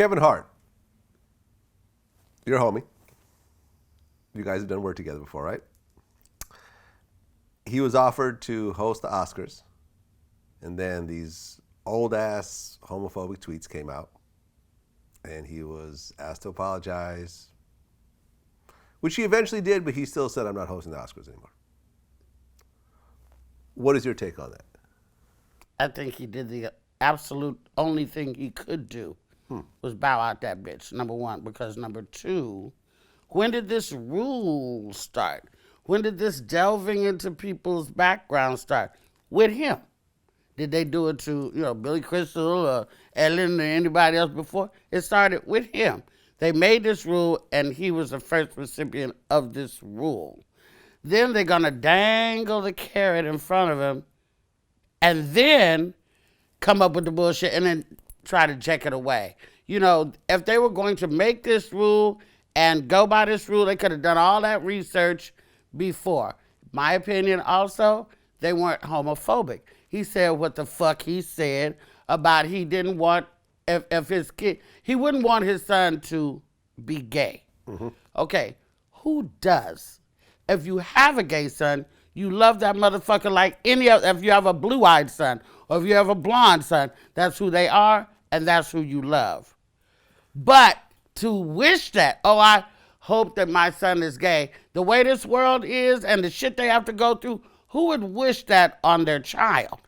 Kevin Hart, your homie. You guys have done work together before, right? He was offered to host the Oscars, and then these old-ass homophobic tweets came out, and he was asked to apologize, which he eventually did, but he still said, I'm not hosting the Oscars anymore. What is your take on that? I think he did the absolute only thing he could do was bow out that bitch, number one. Because number two, when did this rule start? When did this delving into people's background start? With him. Did they do it to, Billy Crystal or Ellen or anybody else before? It started with him. They made this rule, and he was the first recipient of this rule. Then they're going to dangle the carrot in front of him and then come up with the bullshit and then try to check it away. If they were going to make this rule and go by this rule, they could have done all that research before. My opinion also, they weren't homophobic. He said what the fuck he said about he didn't want, if his kid, he wouldn't want his son to be gay. Mm-hmm. Okay, who does? If you have a gay son, you love that motherfucker like any other. If you have a blue-eyed son or if you have a blonde son, that's who they are and that's who you love. But to wish that, I hope that my son is gay, the way this world is and the shit they have to go through, who would wish that on their child?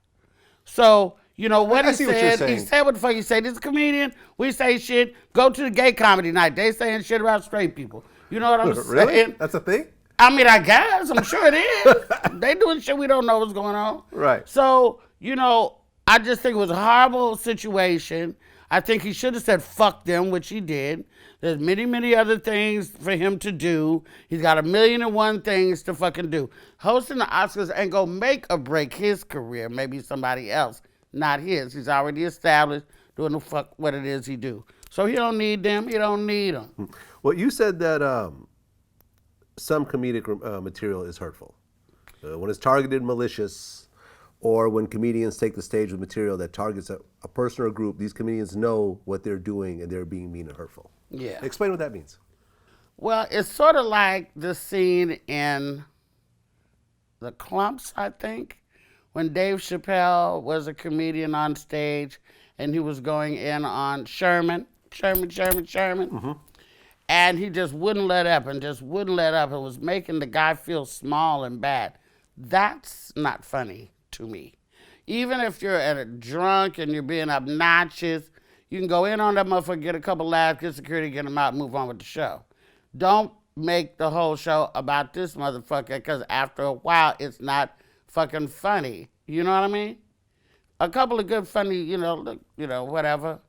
So, what he said what the fuck he said. This comedian, we say shit, go to the gay comedy night. They saying shit about straight people. You know what I'm saying? Really? That's a thing? I mean, I guess. I'm sure it is. They doing shit we don't know what's going on. Right. So, I just think it was a horrible situation. I think he should have said fuck them, which he did. There's many, many other things for him to do. He's got 1,000,001 things to fucking do. Hosting the Oscars ain't gonna make or break his career. Maybe somebody else, not his. He's already established doing the fuck what it is he do. So he don't need them. He don't need them. Well, you said that some comedic material is hurtful. When it's targeted and malicious, or when comedians take the stage with material that targets a person or a group, these comedians know what they're doing and they're being mean and hurtful. Yeah. Explain what that means. Well, it's sort of like the scene in The Clumps, I think, when Dave Chappelle was a comedian on stage and he was going in on Sherman. Mm-hmm. And he just wouldn't let up and was making the guy feel small and bad. That's not funny to me. Even if you're at a drunk and you're being obnoxious, you can go in on that motherfucker, get a couple laughs, get security, get him out, and move on with the show. Don't make the whole show about this motherfucker, because after a while, it's not fucking funny. You know what I mean? A couple of good funny, whatever.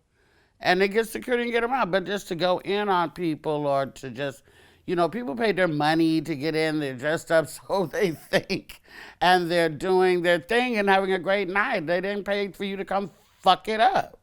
And they get security and get them out. But just to go in on people or to just, people pay their money to get in. They're dressed up so they think. And they're doing their thing and having a great night. They didn't pay for you to come fuck it up.